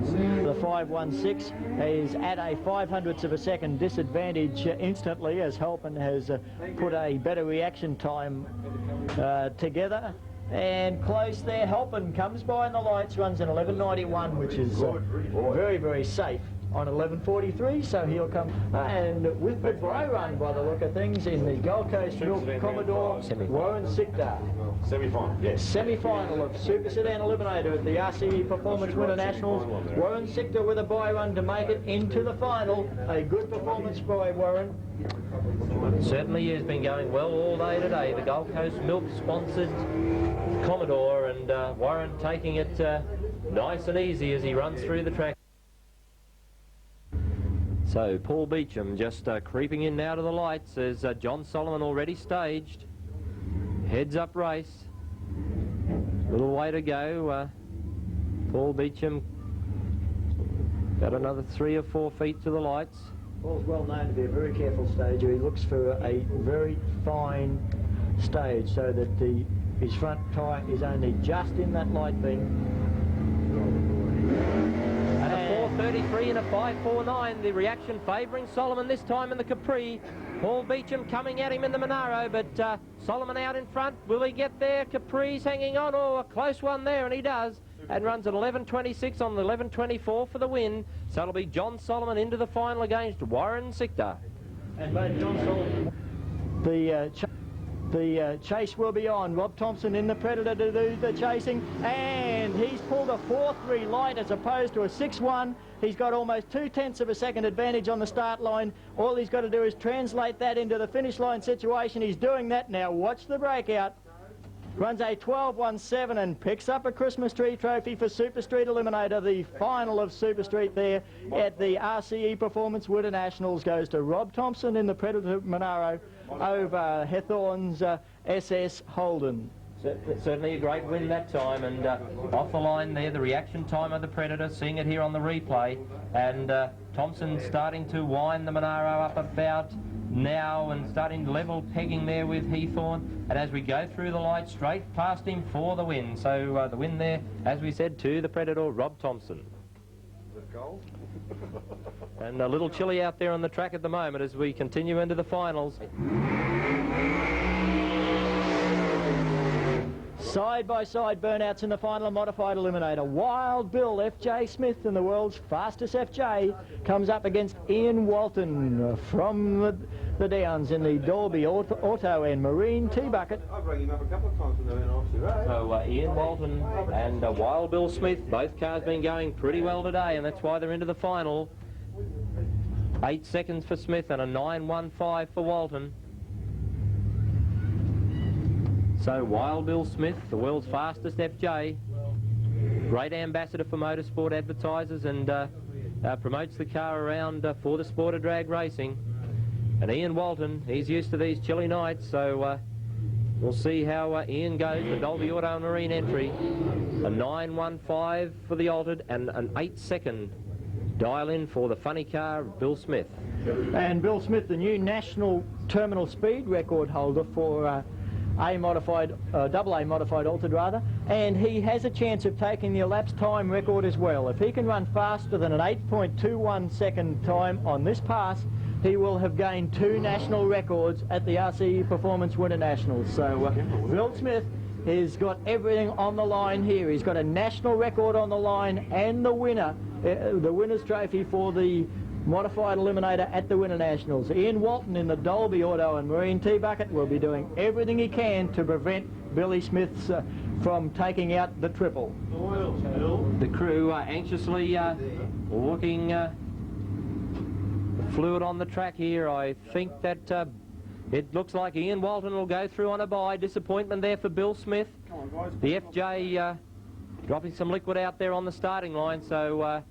The 5.16 is at a 0.05 of a second disadvantage instantly, as Halpin has put a better reaction time together. And close there, Halpin comes by in the lights, runs an 11.91, which is very, very safe on 11.43, so he'll come. And with the bye run, by the look of things, in the Gold Coast Milk Commodore, Warren Sikdar. Semi-final, yes. Semi-final of Super Sedan Eliminator at the RCE Performance Winternationals. Warren Sikdar with a bye run to make it into the final. A good performance by Warren. Certainly has been going well all day today. The Gold Coast Milk sponsored Commodore, and Warren taking it nice and easy as he runs through the track. So Paul Beecham just creeping in now to the lights as John Solomon already staged. Heads up race. Little way to go. Paul Beecham got another 3 or 4 feet to the lights. Paul's well known to be a very careful stager. He looks for a very fine stage so that his front tyre is only just in that light beam. And a 4.33 and a 5.49. The reaction favouring Solomon this time in the Capri. Paul Beecham coming at him in the Monaro, but Solomon out in front. Will he get there? Capri's hanging on. Oh, a close one there, and he does. And runs at 11.26 on the 11.24 for the win. So it'll be John Solomon into the final against Warren Sikdar. And both John Solomon, The chase will be on. Rob Thompson in the Predator to do the chasing, and he's pulled a 4-3 light as opposed to a 6-1. He's got almost 2/10 of a second advantage on the start line. All he's got to do is translate that into the finish line situation. He's doing that now. Watch the breakout. Runs a 12.17 and picks up a Christmas tree trophy for Super Street Eliminator. The final of Super Street there at the RCE Performance Winternationals goes to Rob Thompson in the Predator Monaro over Hethorn's SS Holden. Certainly a great win that time, and off the line there, the reaction time of the Predator, seeing it here on the replay, and Thompson starting to wind the Monaro up about now and starting level pegging there with Hethorn, and as we go through the light, straight past him for the win. So the win there, as we said, to the Predator, Rob Thompson. And a little chilly out there on the track at the moment as we continue into the finals. Side-by-side burnouts in the final modified eliminator. Wild Bill, F.J. Smith, and the world's fastest F.J. comes up against Ian Walton from the Downs in the Dalby Auto and Marine T-Bucket. I've rang him up a couple of times when they went off the road. So Ian Walton and Wild Bill Smith, both cars been going pretty well today, and that's why they're into the final. 8 seconds for Smith and a 9.15 for Walton. So Wild Bill Smith, the world's fastest FJ, great ambassador for motorsport advertisers, and promotes the car around for the sport of drag racing. And Ian Walton, he's used to these chilly nights, so we'll see how Ian goes. The Dolby Auto and Marine entry, a 9.15 for the altered and an 8-second dial in for the funny car, Bill Smith. And Bill Smith, the new national terminal speed record holder for double A modified altered rather, and he has a chance of taking the elapsed time record as well. If he can run faster than an 8.21 second time on this pass, he will have gained 2 national records at the RCE Performance Winternationals. So Bill Smith has got everything on the line here. He's got a national record on the line and the winner, the winner's trophy for the modified eliminator at the Winternationals. Ian Walton in the Dolby Auto and Marine T-Bucket will be doing everything he can to prevent Billy Smith's from taking out the triple. The crew are anxiously looking the fluid on the track here. I think that it looks like Ian Walton will go through on a bye. Disappointment there for Bill Smith. The FJ dropping some liquid out there on the starting line, so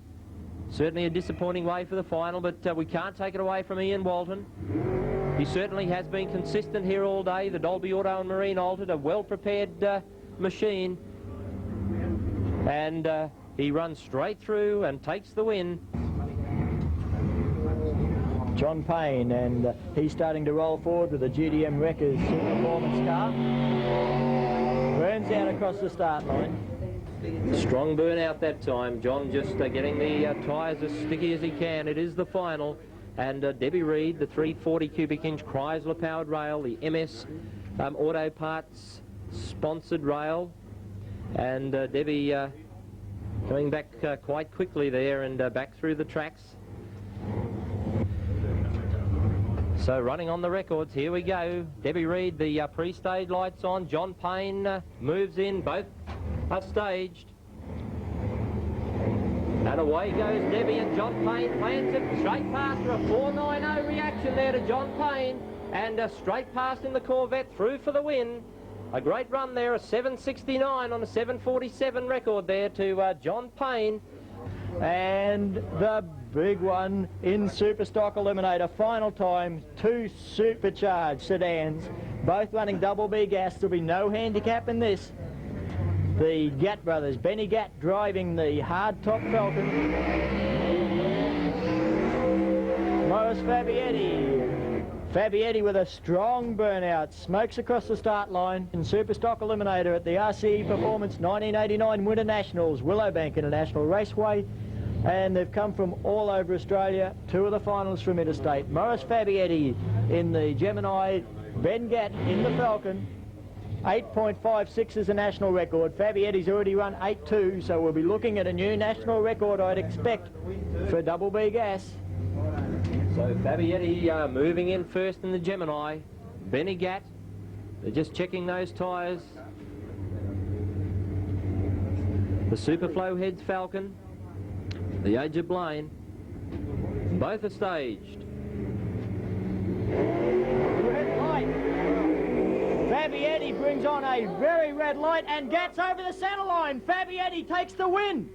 certainly a disappointing way for the final, but we can't take it away from Ian Walton. He certainly has been consistent here all day. The Dolby Auto and Marine altered, a well-prepared machine, and he runs straight through and takes the win. John Payne, and he's starting to roll forward with a GDM Wreckers performance car. Burns out across the start line. Strong burnout that time. John just getting the tyres as sticky as he can. It is the final, and Debbie Reed, the 340 cubic inch Chrysler powered rail, the MS Auto Parts sponsored rail, and Debbie coming back quite quickly there and back through the tracks. So running on the records, here we go. Debbie Reed, the pre-stage lights on. John Payne moves in, both are staged. And away goes Debbie, and John Payne plants it straight past her. A 4.90 reaction there to John Payne, and straight past in the Corvette through for the win. A great run there, a 7.69 on a 7.47 record there to John Payne. And the big one in Superstock Eliminator, final time, 2 supercharged sedans, both running double B gas. There'll be no handicap in this. The Gatt brothers, Benny Gatt driving the hard-top Falcon. Morris Fabietti with a strong burnout, smokes across the start line in Superstock Eliminator at the RCE Performance 1989 Winternationals, Willowbank International Raceway, and they've come from all over Australia. 2 of the finalists from interstate. Morris Fabietti in the Gemini, Ben Gatt in the Falcon. 8.56 is a national record. Fabietti's already run 8.2, so we'll be looking at a new national record, I'd expect, for double B gas. So Fabietti moving in first in the Gemini. Benny Gatt They're just checking those tyres. The Superflow Heads Falcon, the Age of Blaine, both are staged. Red light. Fabietti brings on a very red light and gets over the centre line. Fabietti takes the win.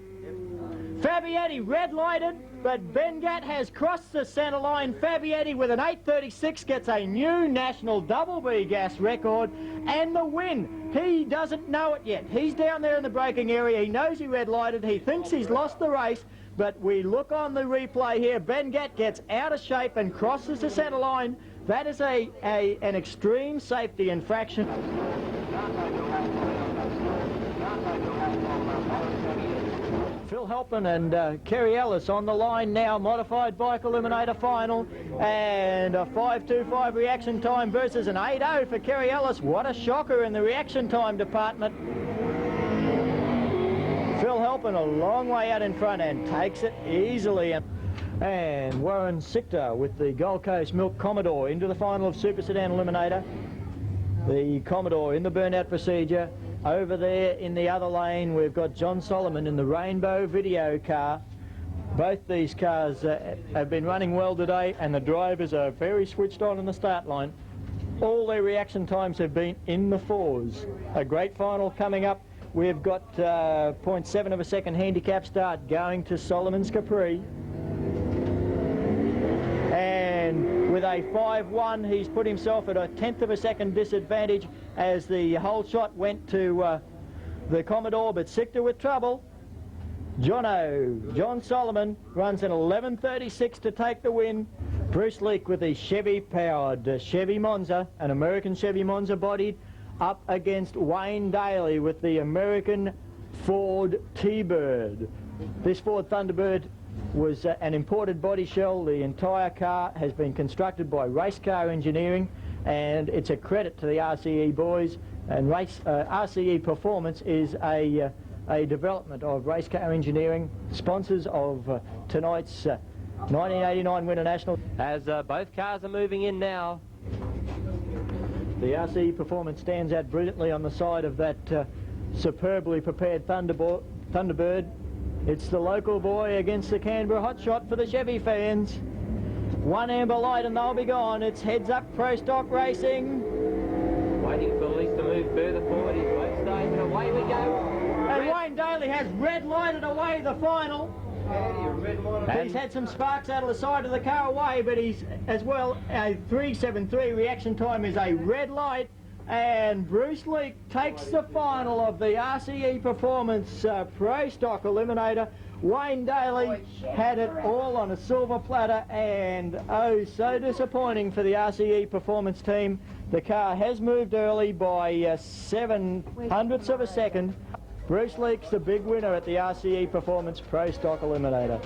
Fabietti red lighted, but Ben Gatt has crossed the centre line. Fabietti with an 8:36 gets a new national double B gas record and the win. He doesn't know it yet. He's down there in the braking area. He knows he red lighted. He thinks he's lost the race, but we look on the replay here. Ben Gatt gets out of shape and crosses the centre line. That is an extreme safety infraction. Phil Halpin and Kerry Ellis on the line now, modified bike eliminator final, and a 5.25 reaction time versus an 8.0 for Kerry Ellis. What a shocker in the reaction time department. Phil Halpin a long way out in front and takes it easily. And Warren Sichter with the Gold Coast Milk Commodore into the final of Super Sedan Eliminator. The Commodore in the burnout procedure. Over there in the other lane we've got John Solomon in the Rainbow Video car. Both these cars have been running well today and the drivers are very switched on in the start line. All their reaction times have been in the 4s. A great final coming up. We've got 0.7 of a second handicap start going to Solomon's Capri. And with a 5.1, he's put himself at a 1/10 of a second disadvantage as the whole shot went to the Commodore, but Sichter with trouble. John Solomon runs an 11.36 to take the win. Bruce Leak with the Chevy-powered Chevy Monza, an American Chevy Monza bodied, up against Wayne Daly with the American Ford T-Bird. This Ford Thunderbird was an imported body shell. The entire car has been constructed by Race Car Engineering, and it's a credit to the RCE boys. And RCE Performance is a development of Race Car Engineering, sponsors of tonight's 1989 Winternationals. As both cars are moving in now. The RCE Performance stands out brilliantly on the side of that superbly prepared Thunderbird. It's the local boy against the Canberra hotshot for the Chevy fans. One amber light and they'll be gone. It's heads up Pro Stock Racing. Waiting for Lease to move further forward. He's both stage and away we go. And Wayne Daly has red lighted away the final. He's had some sparks out of the side of the car away, but he's as well a 3.73 reaction time is a red light. And Bruce Leak takes the final of the RCE Performance Pro Stock Eliminator. Wayne Daly had it all on a silver platter, and oh, so disappointing for the RCE Performance team. The car has moved early by 7/100ths of a second. Bruce Leak's the big winner at the RCE Performance Pro Stock Eliminator.